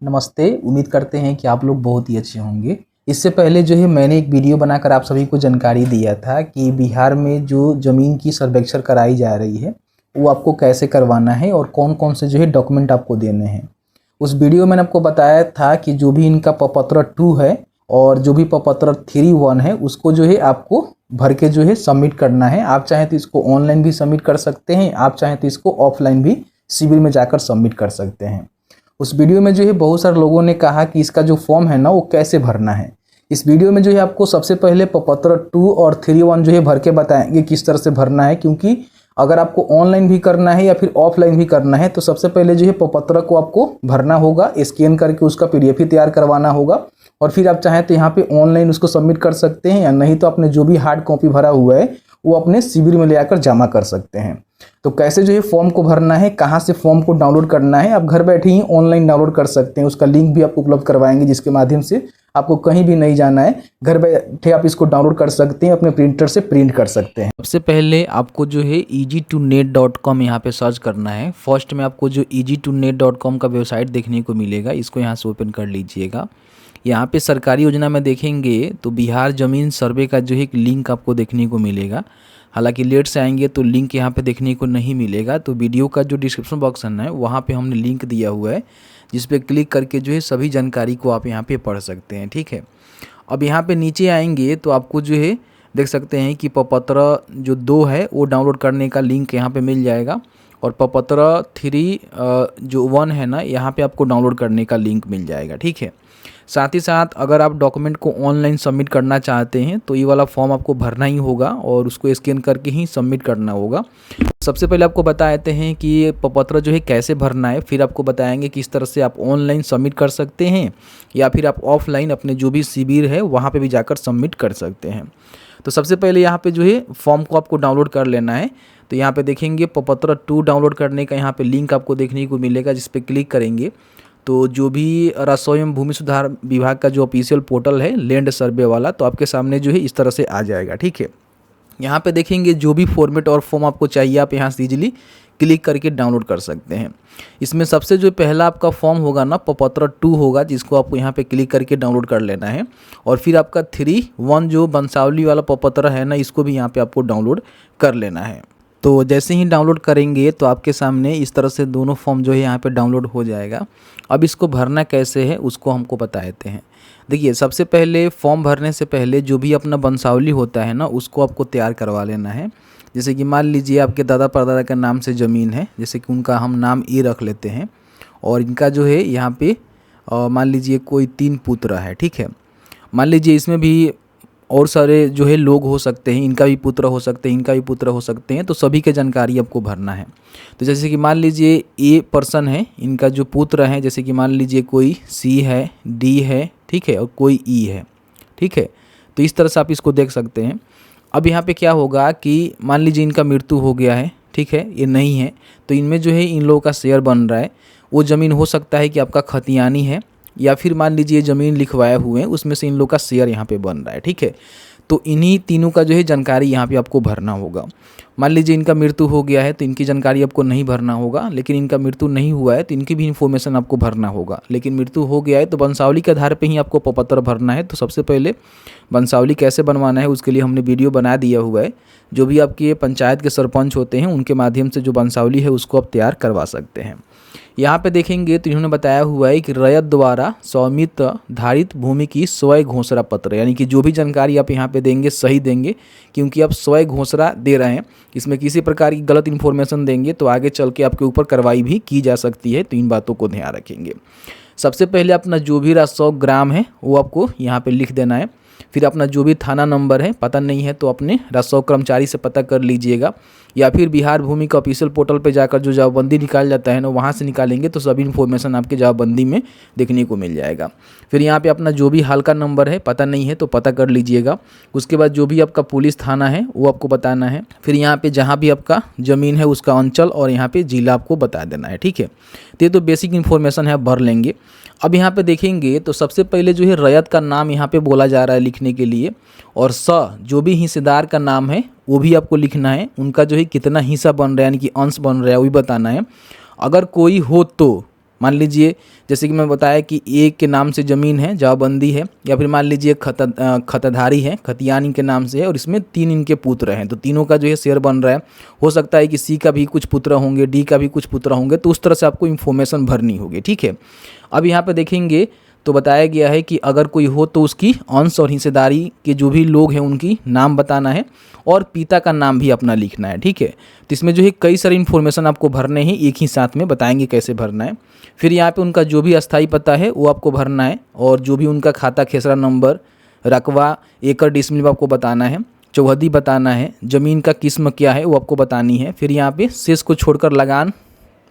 नमस्ते। उम्मीद करते हैं कि आप लोग बहुत ही अच्छे होंगे। इससे पहले जो है मैंने एक वीडियो बनाकर आप सभी को जानकारी दिया था कि बिहार में जो ज़मीन की सर्वेक्षण कराई जा रही है वो आपको कैसे करवाना है और कौन कौन से जो है डॉक्यूमेंट आपको देने हैं। उस वीडियो में मैंने आपको बताया था कि जो भी इनका प्रपत्र 2 है और जो भी प्रपत्र 3-1 है उसको जो है आपको भर के जो है सबमिट करना है। आप चाहें तो इसको ऑनलाइन भी सबमिट कर सकते हैं, आप चाहें तो इसको ऑफलाइन भी शिविर में जाकर सबमिट कर सकते हैं। उस वीडियो में जो है बहुत सारे लोगों ने कहा कि इसका जो फॉर्म है ना वो कैसे भरना है। इस वीडियो में जो है आपको सबसे पहले प्रपत्र 2 और 3-1 जो है भर के बताएंगे किस तरह से भरना है, क्योंकि अगर आपको ऑनलाइन भी करना है या फिर ऑफलाइन भी करना है तो सबसे पहले जो है प्रपत्र को आपको भरना होगा, स्कैन करके उसका पीडीएफ ही तैयार करवाना होगा और फिर आप चाहें तो यहाँ पे ऑनलाइन उसको सबमिट कर सकते हैं, या नहीं तो आपने जो भी हार्ड कॉपी भरा हुआ है वो अपने शिविर में ले आकर जमा कर सकते हैं। तो कैसे जो है फॉर्म को भरना है, कहाँ से फॉर्म को डाउनलोड करना है, आप घर बैठे ही ऑनलाइन डाउनलोड कर सकते हैं। उसका लिंक भी आपको उपलब्ध करवाएंगे जिसके माध्यम से आपको कहीं भी नहीं जाना है, घर बैठे आप इसको डाउनलोड कर सकते हैं, अपने प्रिंटर से प्रिंट कर सकते हैं। सबसे पहले आपको जो है easy2net.com यहाँ पे सर्च करना है। फर्स्ट में आपको जो easy2net.com का वेबसाइट देखने को मिलेगा, इसको यहाँ से ओपन कर लीजिएगा। यहाँ पे सरकारी योजना में देखेंगे तो बिहार ज़मीन सर्वे का जो है एक लिंक आपको देखने को मिलेगा। हालांकि लेट से आएंगे तो लिंक यहाँ पे देखने को नहीं मिलेगा, तो वीडियो का जो डिस्क्रिप्शन बॉक्स है वहाँ पे हमने लिंक दिया हुआ है, जिस पे क्लिक करके जो है सभी जानकारी को आप यहाँ पे पढ़ सकते हैं। ठीक है, अब यहाँ पे नीचे आएंगे तो आपको जो है देख सकते हैं कि प्रपत्र जो 2 है वो डाउनलोड करने का लिंक यहाँ पे मिल जाएगा, और प्रपत्र 3 जो 1 है ना यहाँ पे आपको डाउनलोड करने का लिंक मिल जाएगा। ठीक है, साथ ही साथ अगर आप डॉक्यूमेंट को ऑनलाइन सबमिट करना चाहते हैं तो ये वाला फॉर्म आपको भरना ही होगा और उसको स्कैन करके ही सबमिट करना होगा। सबसे पहले आपको बता देते हैं कि ये प्रपत्र जो है कैसे भरना है, फिर आपको बताएंगे किस तरह से आप ऑनलाइन सबमिट कर सकते हैं या फिर आप ऑफलाइन अपने जो भी शिविर है वहाँ पे भी जाकर सबमिट कर सकते हैं। तो सबसे पहले यहाँ पे जो है फॉर्म को आपको डाउनलोड कर लेना है। तो यहाँ पे देखेंगे प्रपत्र 2 डाउनलोड करने का यहाँ पे लिंक आपको देखने को मिलेगा, जिस पे क्लिक करेंगे तो जो भी राजस्व एवं भूमि सुधार विभाग का जो ऑफिशियल पोर्टल है लैंड सर्वे वाला, तो आपके सामने जो है इस तरह से आ जाएगा। ठीक है, यहाँ पे देखेंगे जो भी फॉर्मेट और फॉर्म आपको चाहिए आप यहाँ से इजीली क्लिक करके डाउनलोड कर सकते हैं। इसमें सबसे जो पहला आपका फॉर्म होगा ना प्रपत्र 2 होगा, जिसको आपको यहाँ पे क्लिक करके डाउनलोड कर लेना है, और फिर आपका 3-1 जो वंशावली वाला प्रपत्र है ना इसको भी यहाँ पे आपको डाउनलोड कर लेना है। तो जैसे ही डाउनलोड करेंगे तो आपके सामने इस तरह से दोनों फॉर्म जो है यहाँ पे डाउनलोड हो जाएगा। अब इसको भरना कैसे है उसको हमको बता देते हैं। देखिए, सबसे पहले फॉर्म भरने से पहले जो भी अपना वंशावली होता है ना उसको आपको तैयार करवा लेना है। जैसे कि मान लीजिए आपके दादा परदादा के नाम से ज़मीन है, जैसे कि उनका हम नाम ए रख लेते हैं, और इनका जो है यहाँ पे मान लीजिए कोई 3 पुत्र है। ठीक है, मान लीजिए इसमें भी और सारे जो है लोग हो सकते हैं, इनका भी पुत्र हो सकते हैं, इनका भी पुत्र हो सकते हैं, तो सभी के जानकारी आपको भरना है। तो जैसे कि मान लीजिए ए पर्सन है, इनका जो पुत्र है, जैसे कि मान लीजिए कोई सी है, डी है, ठीक है, और कोई ई है। ठीक है, तो इस तरह से आप इसको देख सकते हैं। अब यहाँ पे क्या होगा कि मान लीजिए इनका मृत्यु हो गया है, ठीक है, ये नहीं है, तो इनमें जो है इन लोगों का शेयर बन रहा है। वो ज़मीन हो सकता है कि आपका खतियानी है, या फिर मान लीजिए ज़मीन लिखवाए हुए हैं उसमें से इन लोग का शेयर यहाँ पे बन रहा है। ठीक है, तो इन्हीं तीनों का जो है जानकारी यहाँ पे आपको भरना होगा। मान लीजिए इनका मृत्यु हो गया है तो इनकी जानकारी आपको नहीं भरना होगा, लेकिन इनका मृत्यु नहीं हुआ है तो इनकी भी इन्फॉर्मेशन आपको भरना होगा। लेकिन मृत्यु हो गया है तो वंशावली के आधार पे ही आपको प्रपत्र भरना है। तो सबसे पहले वंशावली कैसे बनवाना है उसके लिए हमने वीडियो बना दिया हुआ है। जो भी आपके पंचायत के सरपंच होते हैं उनके माध्यम से जो वंशावली है उसको आप तैयार करवा सकते हैं। यहाँ पे देखेंगे तो इन्होंने बताया हुआ है कि रैयत द्वारा स्वामित्व धारित भूमि की स्वयं घोषणा पत्र, यानी कि जो भी जानकारी आप यहाँ पे देंगे सही देंगे, क्योंकि आप स्वयं घोषणा दे रहे हैं। इसमें किसी प्रकार की गलत इन्फॉर्मेशन देंगे तो आगे चल के आपके ऊपर कार्रवाई भी की जा सकती है, तो इन बातों को ध्यान रखेंगे। सबसे पहले अपना जो भी राजस्व ग्राम है वो आपको यहाँ पे लिख देना है। फिर अपना जो भी थाना नंबर है, पता नहीं है तो अपने राजस्व कर्मचारी से पता कर लीजिएगा, या फिर बिहार भूमि का ऑफिशियल पोर्टल पे जाकर जो जवाबबंदी निकाल जाता है ना वहाँ से निकालेंगे तो सभी इन्फॉर्मेशन आपके जवाबबंदी में देखने को मिल जाएगा। फिर यहाँ पे अपना जो भी हल्का नंबर है, पता नहीं है तो पता कर लीजिएगा। उसके बाद जो भी आपका पुलिस थाना है वो आपको बताना है। फिर यहाँ पे जहाँ भी आपका ज़मीन है उसका अंचल और यहाँ पे जिला आपको बता देना है। ठीक है, तो ये तो बेसिक इन्फॉर्मेशन है, आप भर लेंगे। अब यहाँ पे देखेंगे तो सबसे पहले जो है रैयत का नाम यहाँ पे बोला जा रहा है लिखने के लिए, और जो भी हिस्सेदार का नाम है वो भी आपको लिखना है। उनका जो है कितना हिस्सा बन रहा है, यानी कि अंश बन रहा है, वो भी बताना है। अगर कोई हो तो मान लीजिए जैसे कि मैं बताया कि ए के नाम से ज़मीन है, जमाबंदी है, या फिर मान लीजिए खतधारी है, खतियानी के नाम से है और इसमें 3 इनके पुत्र हैं, तो तीनों का जो है शेयर बन रहा है। हो सकता है कि सी का भी कुछ पुत्र होंगे, डी का भी कुछ पुत्र होंगे, तो उस तरह से आपको इन्फॉर्मेशन भरनी होगी। ठीक है, अब यहाँ पे देखेंगे तो बताया गया है कि अगर कोई हो तो उसकी अंश और हिस्सेदारी के जो भी लोग हैं उनकी नाम बताना है और पिता का नाम भी अपना लिखना है। ठीक है, तो इसमें जो है कई सारे इन्फॉर्मेशन आपको भरने हैं, एक ही साथ में बताएंगे कैसे भरना है। फिर यहाँ पे उनका जो भी अस्थाई पता है वो आपको भरना है और जो भी उनका खाता खेसरा नंबर, रकबा, एकड़, डिसमिल आपको बताना है, चौहद्दी बताना है, ज़मीन का किस्म क्या है वो आपको बतानी है। फिर यहाँ पे शेष को छोड़कर लगान,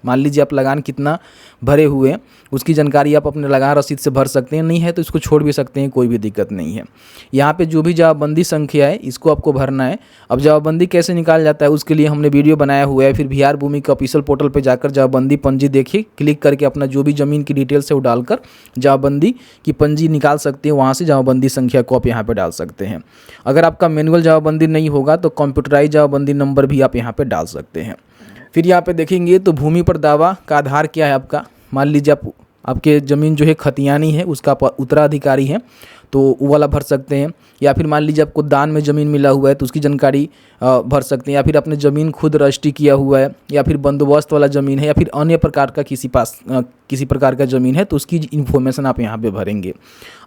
मान लीजिए आप लगान कितना भरे हुए हैं उसकी जानकारी आप अपने लगान रसीद से भर सकते हैं, नहीं है तो इसको छोड़ भी सकते हैं, कोई भी दिक्कत नहीं है। यहाँ पे जो भी जवाबबंदी संख्या है इसको आपको भरना है। अब जवाबबंदी कैसे निकाल जाता है उसके लिए हमने वीडियो बनाया हुआ है, फिर बिहार भूमि के ऑफिशियल पोर्टल पर जाकर जवाबबंदी पंजी देखिए, क्लिक करके अपना जो भी ज़मीन की डिटेल्स है वो डालकर जवाबबंदी की पंजी निकाल सकते हैं, वहाँ से जवाबबंदी संख्या को आप यहाँ पर डाल सकते हैं। अगर आपका मैनुअल जवाबबंदी नहीं होगा तो कंप्यूटराइज जवाबबंदी नंबर भी आप यहाँ पर डाल सकते हैं। फिर यहाँ पे देखेंगे तो भूमि पर दावा का आधार क्या है आपका, मान लीजिए आपके ज़मीन जो है खतियानी है उसका उत्तराधिकारी है तो वो वाला भर सकते हैं, या फिर मान लीजिए आपको दान में ज़मीन मिला हुआ है तो उसकी जानकारी भर सकते हैं, या फिर अपने ज़मीन खुद रजिस्ट्री किया हुआ है, या फिर बंदोबस्त वाला ज़मीन है, या फिर अन्य प्रकार का किसी प्रकार का ज़मीन है तो उसकी इन्फॉर्मेशन आप यहाँ पे भरेंगे।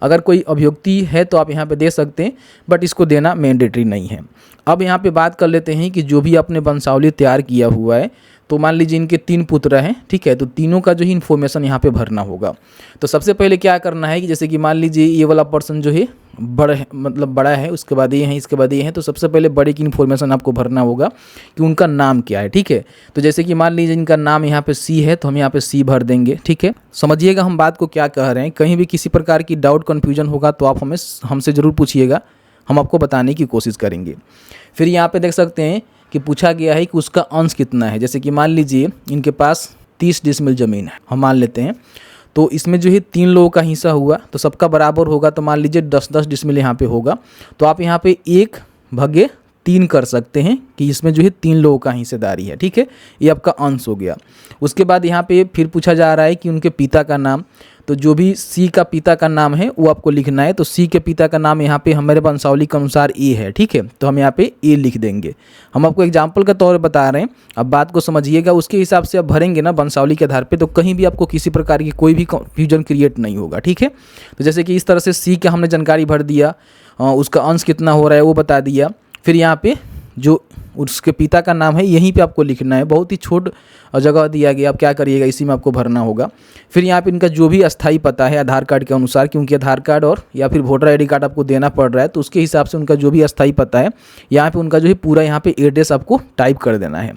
अगर कोई अभियोक्ति है तो आप यहाँ पे दे सकते हैं, बट इसको देना मैंडेटरी नहीं है। अब यहाँ पे बात कर लेते हैं कि जो भी आपने वंशावली तैयार किया हुआ है, तो मान लीजिए इनके 3 पुत्र हैं, ठीक है, तो तीनों का जो है इन्फॉर्मेशन यहाँ पे भरना होगा। तो सबसे पहले क्या करना है कि जैसे कि मान लीजिए ये वाला पर्सन जो है बड़ा है, उसके बाद ये हैं, इसके बाद ये हैं, तो सबसे पहले बड़े की इन्फॉर्मेशन आपको भरना होगा कि उनका नाम क्या है। ठीक है, तो जैसे कि मान लीजिए इनका नाम यहाँ पे सी है तो हम यहाँ पे सी भर देंगे। ठीक है, समझिएगा हम बात को क्या कह रहे हैं, कहीं भी किसी प्रकार की डाउट कन्फ्यूजन होगा तो आप हमसे ज़रूर पूछिएगा, हम आपको बताने की कोशिश करेंगे। फिर यहाँ पे देख सकते हैं कि पूछा गया है कि उसका अंश कितना है। जैसे कि मान लीजिए इनके पास 30 डिसमिल ज़मीन है, हम मान लेते हैं, तो इसमें जो है 3 लोगों का हिस्सा हुआ तो सबका बराबर होगा, तो मान लीजिए 10-10 डिसमिल यहाँ पे होगा, तो आप यहाँ पे 1/3 कर सकते हैं कि इसमें जो है 3 लोगों का हिस्सेदारी है। ठीक है, ये आपका अंश हो गया। उसके बाद यहाँ पे फिर पूछा जा रहा है कि उनके पिता का नाम, तो जो भी सी का पिता का नाम है वो आपको लिखना है। तो सी के पिता का नाम यहाँ पे हमारे वंशावली के अनुसार ए है। ठीक है, तो हम यहाँ पे ए लिख देंगे, हम आपको एग्जाम्पल के तौर पर बता रहे हैं, अब बात को समझिएगा, उसके हिसाब से आप भरेंगे ना वंशावली के आधार पे, तो कहीं भी आपको किसी प्रकार की कोई भी कन्फ्यूजन क्रिएट नहीं होगा। ठीक है, तो जैसे कि इस तरह से सी का हमने जानकारी भर दिया, उसका अंश कितना हो रहा है वो बता दिया। फिर यहाँ पे जो उसके पिता का नाम है यहीं पे आपको लिखना है, बहुत ही छोट जगह दिया गया, आप क्या करिएगा इसी में आपको भरना होगा। फिर यहाँ पे इनका जो भी अस्थाई पता है आधार कार्ड के अनुसार, क्योंकि आधार कार्ड और या फिर वोटर आईडी कार्ड आपको देना पड़ रहा है, तो उसके हिसाब से उनका जो भी अस्थाई पता है यहाँ पे उनका जो है पूरा यहाँ पे एड्रेस आपको टाइप कर देना है।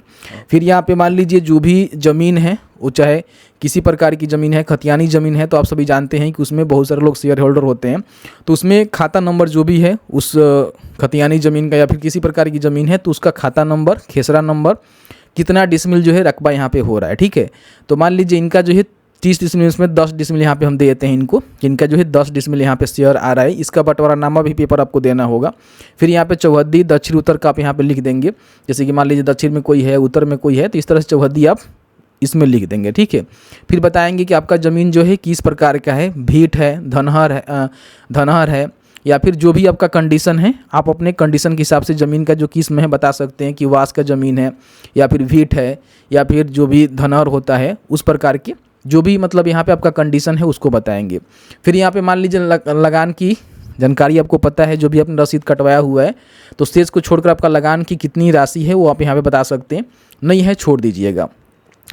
फिर यहाँ पे मान लीजिए जो भी ज़मीन है वो चाहे किसी प्रकार की ज़मीन है, खतियानी ज़मीन है, तो आप सभी जानते हैं कि उसमें बहुत सारे लोग शेयर होल्डर होते हैं, तो उसमें खाता नंबर जो भी है उस खतियानी ज़मीन का या फिर किसी प्रकार की ज़मीन है तो उसका खाता नंबर, खेसरा नंबर, कितना डिसमिल जो है रकबा यहाँ पे हो रहा है। ठीक है, तो मान लीजिए इनका जो है 30 डिसमिल में 10 डिसमिल यहाँ पे हम दे देते हैं इनको, इनका जो है 10 डिसमिल यहाँ पे शेयर आ रहा है, इसका बंटवारानामा भी पेपर आपको देना होगा। फिर यहाँ पे चौहद्दी दक्षिण उत्तर का आप यहाँ पे लिख देंगे, जैसे कि मान लीजिए दक्षिण में कोई है, उत्तर में कोई है, तो इस तरह से चौहद्दी आप इसमें लिख देंगे। ठीक है, फिर बताएंगे कि आपका ज़मीन जो है किस प्रकार का है, भीट है, धनहर है, या फिर जो भी आपका कंडीशन है, आप अपने कंडीशन के हिसाब से ज़मीन का जो किस्म है बता सकते हैं कि वास का ज़मीन है या फिर भीट है या फिर जो भी धनहर होता है, उस प्रकार के जो भी मतलब यहाँ पे आपका कंडीशन है उसको बताएंगे। फिर यहाँ पे मान लीजिए लगान की जानकारी आपको पता है, जो भी आपने रसीद कटवाया हुआ है, तो शेष को छोड़कर आपका लगान की कितनी राशि है वो आप यहाँ पे बता सकते हैं, नहीं है छोड़ दीजिएगा।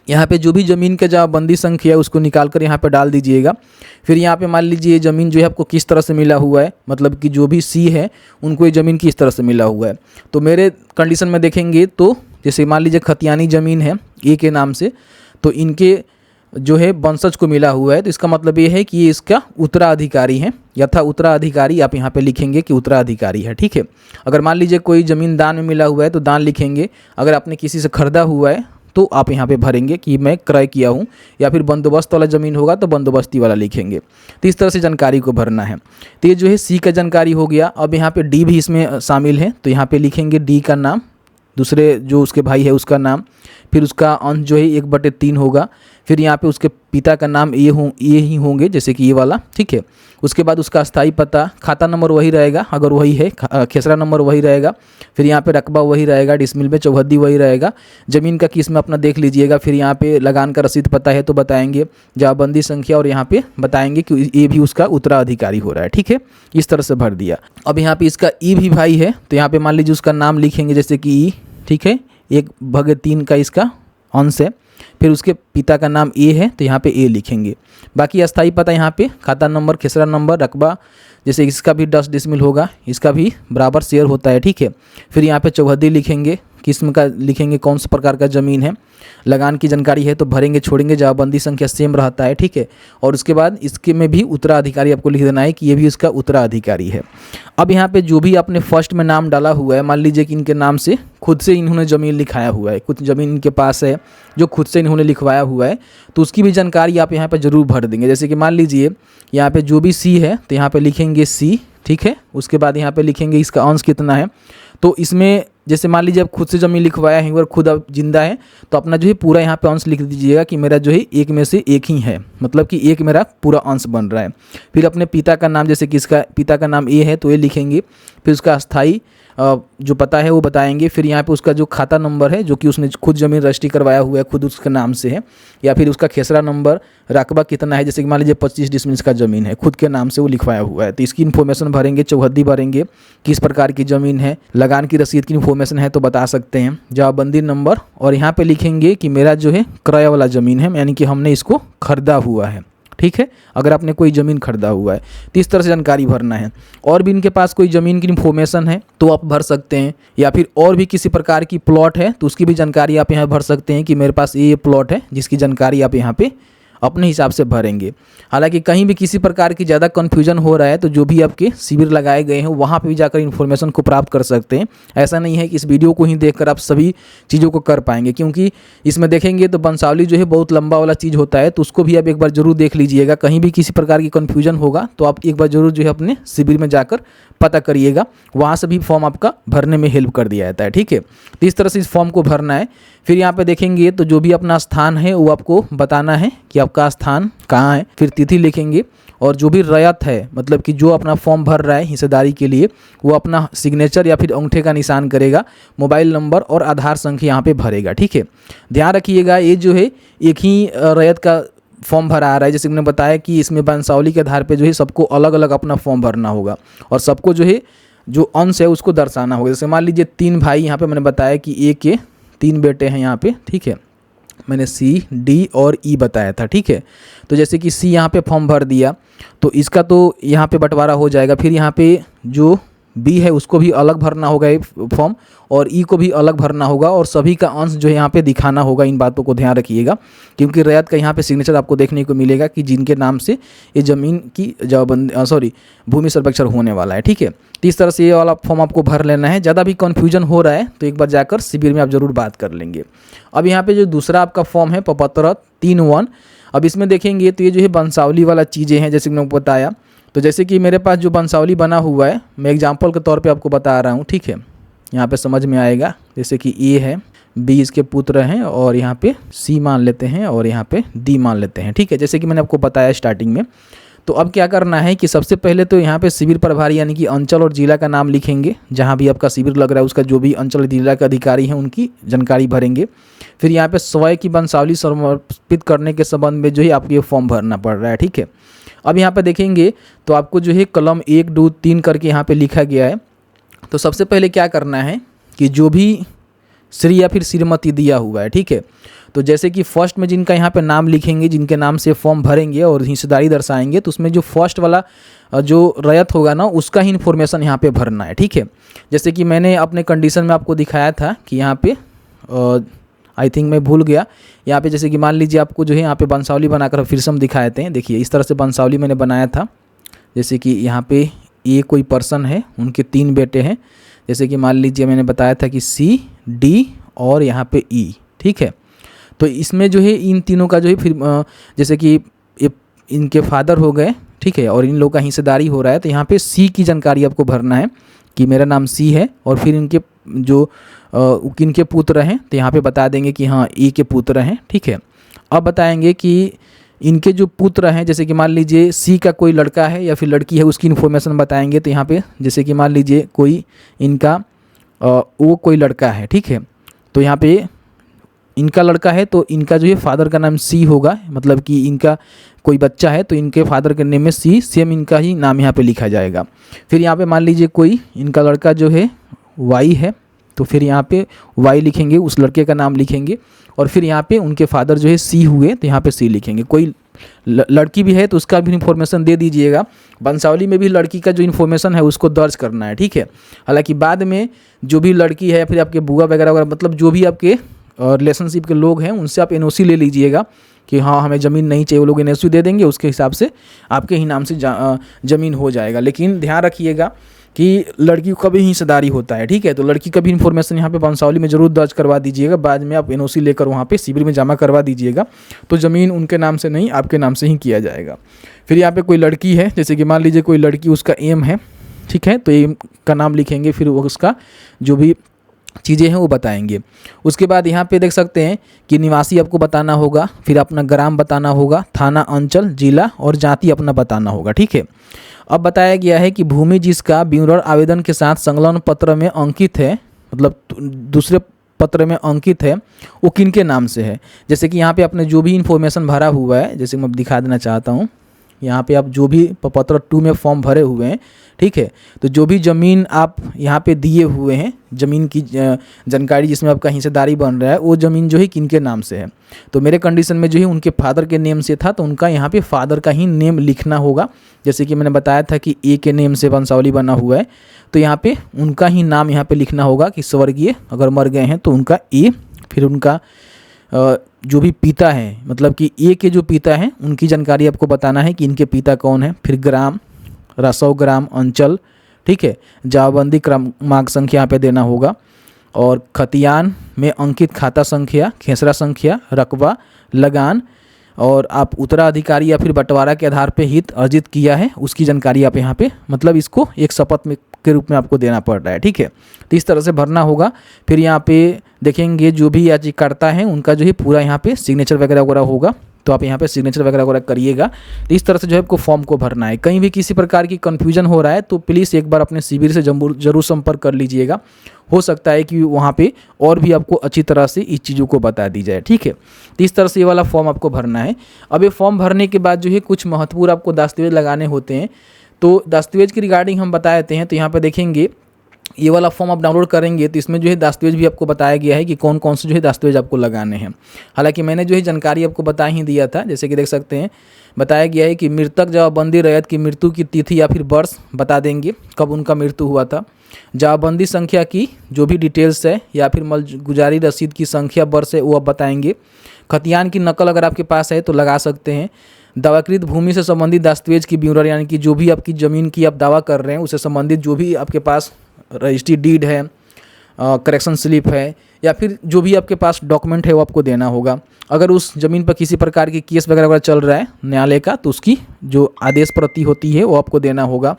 यहाँ पे जो भी ज़मीन का जवाबबंदी संख्या है उसको निकाल कर यहाँ पे डाल दीजिएगा। फिर यहाँ पे मान लीजिए ये ज़मीन जो है आपको किस तरह से मिला हुआ है, मतलब कि जो भी सी है उनको ये ज़मीन किस तरह से मिला हुआ है। तो मेरे कंडीशन में देखेंगे तो जैसे मान लीजिए खतियानी ज़मीन है ए के नाम से, तो इनके जो है वंशज को मिला हुआ है, तो इसका मतलब ये है कि ये इसका उत्तराधिकारी है, यथा उत्तराधिकारी आप यहाँ पे लिखेंगे कि उत्तराधिकारी है। ठीक है, अगर मान लीजिए कोई ज़मीन दान में मिला हुआ है तो दान लिखेंगे, अगर आपने किसी से ख़रीदा हुआ है तो आप यहाँ पे भरेंगे कि मैं क्रय किया हूँ, या फिर बंदोबस्त वाला ज़मीन होगा तो बंदोबस्ती वाला लिखेंगे। तो इस तरह से जानकारी को भरना है। तो ये जो है सी का जानकारी हो गया। अब यहाँ पे डी भी इसमें शामिल है, तो यहाँ पे लिखेंगे डी का नाम, दूसरे जो उसके भाई है उसका नाम, फिर उसका अंश जो है 1/3 होगा। फिर यहाँ पे उसके पिता का नाम ये ही होंगे, जैसे कि ये वाला, ठीक है। उसके बाद उसका अस्थाई पता, खाता नंबर वही रहेगा अगर वही है, खेसरा नंबर वही रहेगा। फिर यहाँ पे रकबा वही रहेगा, डिसमिल में चौहद्दी वही रहेगा। ज़मीन का किस्म अपना देख लीजिएगा। फिर यहाँ पे लगान का रसीद पता है तो बताएंगे, जवाबंदी संख्या, और यहाँ पे बताएंगे कि ये भी उसका उत्तराधिकारी हो रहा है, ठीक है। इस तरह से भर दिया। अब यहाँ पे इसका ई भी भाई है तो यहाँ पे मान लीजिए उसका नाम लिखेंगे, जैसे कि ई, ठीक है। 1/3 का इसका अंश है। फिर उसके पिता का नाम ए है तो यहाँ पे ए लिखेंगे। बाकी अस्थाई पता यहाँ पे खाता नंबर, खेसरा नंबर, रकबा, जैसे इसका भी 10 डिसमिल होगा, इसका भी बराबर शेयर होता है, ठीक है। फिर यहाँ पे चौहद्दी लिखेंगे, किस्म का लिखेंगे, कौन सा प्रकार का ज़मीन है। लगान की जानकारी है तो भरेंगे छोड़ेंगे, जवाबंदी संख्या सेम रहता है, ठीक है। और उसके बाद इसके में भी उत्तराधिकारी आपको लिख देना है कि ये भी उसका उत्तराधिकारी है। अब यहाँ पे जो भी आपने फर्स्ट में नाम डाला हुआ है, मान लीजिए कि इनके नाम से खुद से इन्होंने ज़मीन लिखाया हुआ है, कुछ ज़मीन इनके पास है जो खुद से इन्होंने लिखवाया हुआ है, तो उसकी भी जानकारी आप यहाँ पर ज़रूर भर देंगे। जैसे कि मान लीजिए यहाँ पर जो भी सी है तो यहाँ पर लिखेंगे सी, ठीक है। उसके बाद यहाँ पे लिखेंगे इसका अंश कितना है। तो इसमें जैसे मान लीजिए आप खुद से ज़मीन लिखवाया है और खुद अब जिंदा है तो अपना जो है पूरा यहाँ पे अंश लिख दीजिएगा कि मेरा जो है एक में से एक ही है, मतलब कि एक मेरा पूरा अंश बन रहा है। फिर अपने पिता का नाम, जैसे कि इसका पिता का नाम ए है तो ये लिखेंगे। फिर उसका अस्थाई जो पता है वो बताएंगे। फिर यहाँ पे उसका जो खाता नंबर है जो कि उसने खुद ज़मीन रजिस्ट्री करवाया हुआ है, खुद उसके नाम से है। या फिर उसका खेसरा नंबर, रकबा कितना है, जैसे कि मान लीजिए 25 डिसमिल का ज़मीन है, खुद के नाम से वो लिखवाया हुआ है तो इसकी इन्फॉर्मेशन भरेंगे। चौहद्दी भरेंगे, किस प्रकार की ज़मीन है। लगान की रसीद की इन्फॉर्मेशन है तो बता सकते हैं। जवाबंदी नंबर, और यहाँ पे लिखेंगे कि मेरा जो है क्रय वाला ज़मीन है, यानी कि हमने इसको खरीदा हुआ है, ठीक है। अगर आपने कोई ज़मीन खरीदा हुआ है तो इस तरह से जानकारी भरना है। और भी इनके पास कोई ज़मीन की इन्फॉर्मेशन है तो आप भर सकते हैं, या फिर और भी किसी प्रकार की प्लॉट है तो उसकी भी जानकारी आप यहाँ भर सकते हैं कि मेरे पास ये प्लॉट है, जिसकी जानकारी आप यहाँ पे अपने हिसाब से भरेंगे। हालांकि कहीं भी किसी प्रकार की ज़्यादा कन्फ्यूजन हो रहा है तो जो भी आपके शिविर लगाए गए हैं वहाँ पे भी जाकर इन्फॉर्मेशन को प्राप्त कर सकते हैं। ऐसा नहीं है कि इस वीडियो को ही देखकर आप सभी चीज़ों को कर पाएंगे, क्योंकि इसमें देखेंगे तो वंशावली जो है बहुत लंबा वाला चीज़ होता है, तो उसको भी आप एक बार जरूर देख लीजिएगा। कहीं भी किसी प्रकार की कन्फ्यूजन होगा तो आप एक बार जरूर जो है अपने शिविर में जाकर पता करिएगा, वहाँ से भी फॉर्म आपका भरने में हेल्प कर दिया जाता है, ठीक है। तो इस तरह से इस फॉर्म को भरना है। फिर यहाँ पे देखेंगे तो जो भी अपना स्थान है वो आपको बताना है कि आपका स्थान कहाँ है। फिर तिथि लिखेंगे, और जो भी रैयत है, मतलब कि जो अपना फॉर्म भर रहा है हिस्सेदारी के लिए, वो अपना सिग्नेचर या फिर अंगूठे का निशान करेगा, मोबाइल नंबर और आधार संख्या यहाँ पे भरेगा, ठीक है। ध्यान रखिएगा ये जो है एक ही रैयत का फॉर्म भरा आ रहा है। जैसे मैंने बताया कि इसमें वंशावली के आधार पे जो है सबको अलग अलग अपना फॉर्म भरना होगा, और सबको जो है जो अंश है उसको दर्शाना होगा। जैसे मान लीजिए 3 भाई, यहाँ पे मैंने बताया कि ए के 3 बेटे हैं यहाँ पे, ठीक है। मैंने सी, डी और ई बताया था, ठीक है। तो जैसे कि सी यहाँ पे फॉर्म भर दिया तो इसका तो यहाँ पे बंटवारा हो जाएगा। फिर यहाँ पे जो बी है उसको भी अलग भरना होगा ये फॉर्म, और ई को भी अलग भरना होगा, और सभी का अंश जो है यहाँ पे दिखाना होगा। इन बातों को ध्यान रखिएगा, क्योंकि रैयत का यहाँ पे सिग्नेचर आपको देखने को मिलेगा कि जिनके नाम से ये ज़मीन की भूमि सर्वेक्षण होने वाला है, ठीक है। तो इस तरह से ये वाला फॉर्म आपको भर लेना है। ज़्यादा भी कन्फ्यूजन हो रहा है तो एक बार जाकर शिविर में आप ज़रूर बात कर लेंगे। अब यहाँ पे जो दूसरा आपका फॉर्म है प्रपत्र 3(1), अब इसमें देखेंगे तो ये जो है वंशावली वाला चीज़ें हैं, जैसे मैंने बताया। तो जैसे कि मेरे पास जो वंशावली बना हुआ है, मैं एग्जाम्पल के तौर पे आपको बता रहा हूँ, ठीक है। यहाँ पे समझ में आएगा। जैसे कि ए है, बी इसके पुत्र हैं, और यहाँ पे सी मान लेते हैं, और यहाँ पे डी मान लेते हैं, ठीक है। जैसे कि मैंने आपको बताया स्टार्टिंग में। तो अब क्या करना है कि सबसे पहले तो यहाँ पे शिविर प्रभारी यानी कि अंचल और जिला का नाम लिखेंगे, जहाँ भी आपका शिविर लग रहा है उसका जो भी अंचल और जिला के अधिकारी हैं उनकी जानकारी भरेंगे। फिर यहाँ पे स्वयं की वंशावली समर्पित करने के संबंध में जो है आपको ये फॉर्म भरना पड़ रहा है, ठीक है। अब यहाँ पे देखेंगे तो आपको जो है कलम 1, 2, 3 करके यहाँ पे लिखा गया है। तो सबसे पहले क्या करना है कि जो भी श्री या फिर श्रीमती दिया हुआ है, ठीक है। तो जैसे कि फर्स्ट में जिनका यहाँ पे नाम लिखेंगे, जिनके नाम से फॉर्म भरेंगे और हिस्सेदारी दर्शाएंगे, तो उसमें जो फर्स्ट वाला जो रैयत होगा ना उसका ही इन्फॉर्मेशन यहाँ पे भरना है, ठीक है। जैसे कि मैंने अपने कंडीशन में आपको दिखाया था कि यहाँ पे आई थिंक मैं भूल गया, यहाँ पे जैसे कि मान लीजिए आपको जो है यहाँ पे वंशावली बनाकर फिर से हम दिखाते हैं। देखिए इस तरह से वंशावली मैंने बनाया था। जैसे कि यहाँ पे ये कोई पर्सन है, उनके 3 बेटे हैं। जैसे कि मान लीजिए मैंने बताया था कि सी, डी और यहाँ पे ई, ठीक है। तो इसमें जो है इन तीनों का जो है फिर जैसे कि इनके फादर हो गए, ठीक है, और इन लोगों का हिस्सेदारी हो रहा है। तो यहाँ पे सी की जानकारी आपको भरना है कि मेरा नाम सी है, और फिर इनके जो किनके पुत्र हैं तो यहाँ पे बता देंगे कि हाँ ई के पुत्र हैं, ठीक है। अब बताएंगे कि इनके जो पुत्र हैं, जैसे कि मान लीजिए सी का कोई लड़का है या फिर लड़की है, उसकी इन्फॉर्मेशन बताएंगे। तो यहाँ पे जैसे कि मान लीजिए कोई इनका वो कोई लड़का है, ठीक है, तो यहाँ पे इनका लड़का है तो इनका जो है फादर का नाम सी होगा, मतलब कि इनका कोई बच्चा है तो इनके फादर के नेम में सी, सेम इनका ही नाम यहाँ पे लिखा जाएगा। फिर यहाँ पे मान लीजिए कोई इनका लड़का जो है वाई है, तो फिर यहाँ पे वाई लिखेंगे, उस लड़के का नाम लिखेंगे, और फिर यहाँ पे उनके फादर जो है सी हुए तो यहाँ पे सी लिखेंगे। कोई लड़की भी है तो उसका भी इन्फॉर्मेशन दे दीजिएगा। वंशावली में भी लड़की का जो इन्फॉर्मेशन है उसको दर्ज करना है, ठीक है। हालांकि बाद में जो भी लड़की है, फिर आपके बुआ वगैरह वगैरह, मतलब जो भी आपके रिलेशनशिप के लोग हैं उनसे आप एनओसी ले लीजिएगा कि हाँ हमें ज़मीन नहीं चाहिए, वो लोग एनओसी दे देंगे, उसके हिसाब से आपके ही नाम से ज़मीन हो जाएगा। लेकिन ध्यान रखिएगा कि लड़की का भी हिस्सेदारी होता है, ठीक है। तो लड़की का भी इन्फॉर्मेशन यहाँ पे वंशावली में ज़रूर दर्ज करवा दीजिएगा। बाद में आप एनओसी लेकर वहाँ पे शिविर में जमा करवा दीजिएगा, तो ज़मीन उनके नाम से नहीं आपके नाम से ही किया जाएगा। फिर यहाँ पे कोई लड़की है, जैसे कि मान लीजिए कोई लड़की, उसका एम है, ठीक है, तो एम का नाम लिखेंगे, फिर वो उसका जो भी चीज़ें हैं वो बताएंगे। उसके बाद यहाँ पे देख सकते हैं कि निवासी आपको बताना होगा, फिर अपना ग्राम बताना होगा, थाना, अंचल, जिला और जाति अपना बताना होगा, ठीक है। अब बताया गया है कि भूमि जिसका विवरण आवेदन के साथ संलग्न पत्र में अंकित है, मतलब दूसरे पत्र में अंकित है, वो किनके नाम से है। जैसे कि यहाँ पे आपने जो भी इन्फॉर्मेशन भरा हुआ है, जैसे मैं दिखा देना चाहता हूँ, यहाँ पे आप जो भी पत्र 2 में फॉर्म भरे हुए हैं, ठीक है, तो जो भी ज़मीन आप यहाँ पे दिए हुए हैं, ज़मीन की जानकारी जिसमें आपका हिस्सेदारी बन रहा है, वो ज़मीन जो है किनके नाम से है। तो मेरे कंडीशन में जो है उनके फादर के नेम से था, तो उनका यहाँ पे फादर का ही नेम लिखना होगा। जैसे कि मैंने बताया था कि ए के नेम से वंशावली बना हुआ है, तो यहाँ पे उनका ही नाम यहाँ पे लिखना होगा कि स्वर्गीय अगर मर गए हैं तो उनका ए, फिर उनका जो भी पिता है, मतलब कि ए के जो पिता हैं उनकी जानकारी आपको बताना है कि इनके पिता कौन है। फिर ग्राम, रसौ ग्राम, अंचल, ठीक है, जाबंदी क्रमांक संख्या यहाँ पे देना होगा, और खतियान में अंकित खाता संख्या, खेसरा संख्या, रकबा, लगान, और आप उत्तराधिकारी या फिर बंटवारा के आधार पे हित अर्जित किया है उसकी जानकारी आप यहाँ पे, मतलब इसको एक शपथ में के रूप में आपको देना पड़ रहा है, ठीक है। तो इस तरह से भरना होगा। फिर यहाँ पे देखेंगे जो भी याचिकाकर्ता हैं उनका जो है पूरा यहाँ पे सिग्नेचर वगैरह वगैरह होगा, तो आप यहाँ पे सिग्नेचर वगैरह वगैरह करिएगा। तो इस तरह से जो है आपको फॉर्म को भरना है। कहीं भी किसी प्रकार की कन्फ्यूजन हो रहा है तो प्लीज़ एक बार अपने शिविर से जरूर संपर्क कर लीजिएगा। हो सकता है कि वहाँ पे और भी आपको अच्छी तरह से इस चीज़ों को बता दी जाए, ठीक है। तो इस तरह से ये वाला फॉर्म आपको भरना है। अब ये फॉर्म भरने के बाद जो है कुछ महत्वपूर्ण आपको दस्तावेज लगाने होते हैं। तो दस्तावेज की रिगार्डिंग हम बता देते हैं। तो यहाँ पर देखेंगे ये वाला फॉर्म आप डाउनलोड करेंगे तो इसमें जो है दस्तावेज भी आपको बताया गया है कि कौन कौन से जो है दस्तावेज आपको लगाने हैं। हालांकि मैंने जो है जानकारी आपको बता ही दिया था, जैसे कि देख सकते हैं बताया गया है कि मृतक जवाबंदी रैयत की मृत्यु की तिथि या फिर वर्ष बता देंगे कब उनका मृत्यु हुआ था। जवाबंदी संख्या की जो भी डिटेल्स है या फिर मलगुजारी रसीद की संख्या वर्ष है वो आप बताएंगे। खतियान की नकल अगर आपके पास है तो लगा सकते हैं। दावाकृत भूमि से संबंधित दस्तावेज की विवरण, यानी कि जो भी आपकी ज़मीन की आप दावा कर रहे हैं उससे संबंधित जो भी आपके पास रजिस्ट्री डीड है, करेक्शन स्लिप है, या फिर जो भी आपके पास डॉक्यूमेंट है वो आपको देना होगा। अगर उस ज़मीन पर किसी प्रकार की केस वगैरह वगैरह चल रहा है न्यायालय का तो उसकी जो आदेश प्रति होती है वो आपको देना होगा।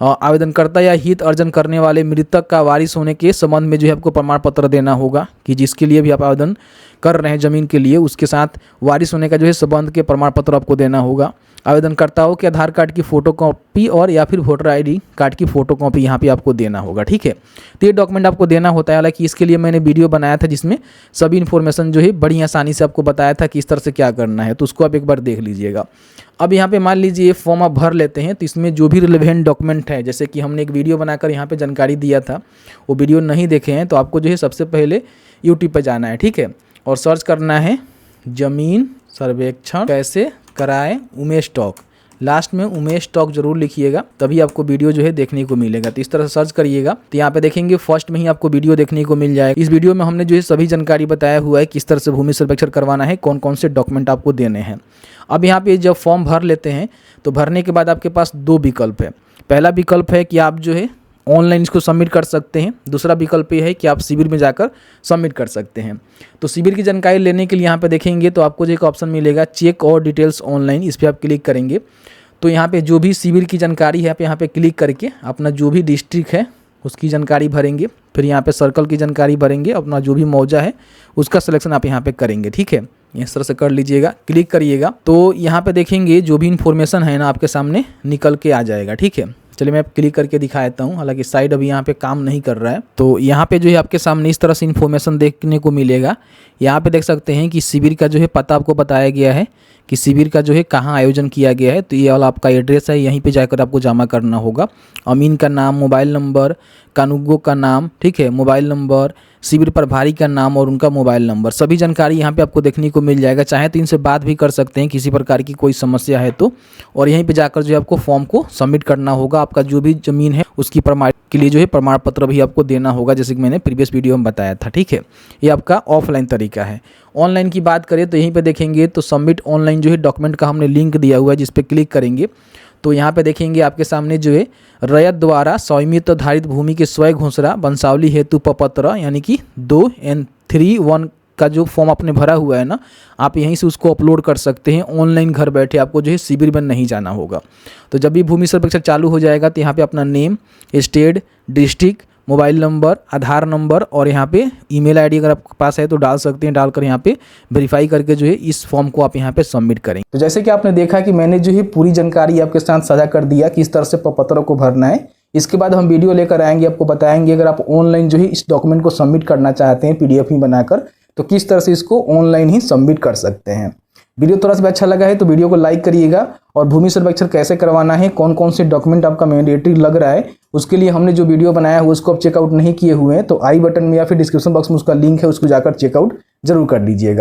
आवेदनकर्ता या हित अर्जन करने वाले मृतक का वारिस होने के संबंध में जो है आपको प्रमाण पत्र देना होगा कि जिसके लिए भी आप आवेदन कर रहे हैं ज़मीन के लिए उसके साथ वारिस होने का जो है संबंध के प्रमाण पत्र आपको देना होगा। आवेदनकर्ताओं के आधार कार्ड की फ़ोटोकॉपी और या फिर वोटर आईडी कार्ड की फ़ोटोकॉपी यहाँ पे आपको देना होगा, ठीक है। तो ये डॉक्यूमेंट आपको देना होता है। हालांकि इसके लिए मैंने वीडियो बनाया था जिसमें सभी इन्फॉर्मेशन जो है बड़ी आसानी से आपको बताया था कि इस तरह से क्या करना है, तो उसको आप एक बार देख लीजिएगा। अब यहाँ पे मान लीजिए ये फॉर्म आप भर लेते हैं तो इसमें जो भी रिलेवेंट डॉक्यूमेंट है, जैसे कि हमने एक वीडियो बनाकर यहाँ पे जानकारी दिया था, वो वीडियो नहीं देखे हैं तो आपको जो है सबसे पहले यूट्यूब पर जाना है, ठीक है, और सर्च करना है ज़मीन सर्वेक्षण कैसे कराएं उमेश टॉक। लास्ट में उमेश टॉक जरूर लिखिएगा, तभी आपको वीडियो जो है देखने को मिलेगा। तो इस तरह से सर्च करिएगा तो यहाँ पे देखेंगे फर्स्ट में ही आपको वीडियो देखने को मिल जाएगा। इस वीडियो में हमने जो है सभी जानकारी बताया हुआ है किस तरह से भूमि सर्वेक्षण करवाना है, कौन कौन से डॉक्यूमेंट आपको देने हैं। अब यहाँ पे जब फॉर्म भर लेते हैं तो भरने के बाद आपके पास दो विकल्प है। पहला विकल्प है कि आप जो है ऑनलाइन इसको सबमिट कर सकते हैं। दूसरा विकल्प ये है कि आप शिविर में जाकर सबमिट कर सकते हैं। तो शिविर की जानकारी लेने के लिए यहाँ पे देखेंगे तो आपको जो एक ऑप्शन मिलेगा चेक और डिटेल्स ऑनलाइन, इस पर आप क्लिक करेंगे तो यहाँ पे जो भी शिविर की जानकारी है आप यहाँ पे क्लिक करके अपना जो भी डिस्ट्रिक्ट है उसकी जानकारी भरेंगे। फिर यहाँ पे सर्कल की जानकारी भरेंगे, अपना जो भी मौजा है उसका सिलेक्शन आप यहाँ पे करेंगे, ठीक है। इस तरह से कर लीजिएगा, क्लिक करिएगा तो यहाँ पे देखेंगे जो भी इन्फॉर्मेशन है ना आपके सामने निकल के आ जाएगा। ठीक है, चलिए मैं क्लिक करके दिखा देता हूँ। हालांकि साइड अभी यहाँ पे काम नहीं कर रहा है। तो यहाँ पे जो है आपके सामने इस तरह से इन्फॉर्मेशन देखने को मिलेगा। यहाँ पे देख सकते हैं कि शिविर का जो है पता आपको बताया गया है कि शिविर का जो है कहाँ आयोजन किया गया है। तो ये वाला आपका एड्रेस है, यहीं पे जाकर आपको जमा करना होगा। अमीन का नाम, मोबाइल नंबर, कानूगो का नाम, ठीक है, मोबाइल नंबर, शिविर प्रभारी का नाम और उनका मोबाइल नंबर, सभी जानकारी यहाँ पे आपको देखने को मिल जाएगा। चाहे तो इनसे बात भी कर सकते हैं किसी प्रकार की कोई समस्या है तो। और यहीं पे जाकर जो है आपको फॉर्म को सबमिट करना होगा। आपका जो भी ज़मीन है उसकी प्रमाण के लिए जो है प्रमाण पत्र भी आपको देना होगा, जैसे कि मैंने प्रीवियस वीडियो में बताया था। ठीक है, ये आपका ऑफलाइन तरीका है। ऑनलाइन की बात करें तो यहीं पे देखेंगे तो सबमिट ऑनलाइन जो है डॉक्यूमेंट का हमने लिंक दिया हुआ है, जिस पे क्लिक करेंगे तो यहाँ पे देखेंगे आपके सामने जो है रैयत द्वारा स्वामित्व धारित भूमि के स्वयं घोषणा वंशावली हेतु प्रपत्र यानी कि 2N31 का जो फॉर्म आपने भरा हुआ है ना, आप यहीं से उसको अपलोड कर सकते हैं ऑनलाइन घर बैठे। आपको जो है शिविर में नहीं जाना होगा। तो जब भी भूमि सर्वेक्षण चालू हो जाएगा तो यहाँ पे अपना name, state, district, mobile number, Aadhaar number और यहाँ पे ईमेल आईडी अगर आपके पास है तो डाल सकते हैं। डालकर यहाँ पे वेरीफाई करके जो है इस फॉर्म को आप यहाँ पे सबमिट करेंगे। तो जैसे कि आपने देखा कि मैंने जो है पूरी जानकारी आपके साथ साझा कर दिया कि इस तरह से प्रपत्र को भरना है। इसके बाद हम वीडियो लेकर आएंगे, आपको बताएंगे अगर आप ऑनलाइन जो है इस डॉक्यूमेंट को सबमिट करना चाहते हैं PDF में बनाकर, तो किस तरह से इसको ऑनलाइन ही सबमिट कर सकते हैं। वीडियो थोड़ा सा भी अच्छा लगा है तो वीडियो को लाइक करिएगा। और भूमि सर्वेक्षण कैसे करवाना है, कौन कौन से डॉक्यूमेंट आपका मैंडेटरी लग रहा है, उसके लिए हमने जो वीडियो बनाया है उसको आप चेकआउट नहीं किए हुए हैं तो आई बटन में या फिर डिस्क्रिप्शन बॉक्स में उसका लिंक है, उसको जाकर चेकआउट जरूर कर लीजिएगा।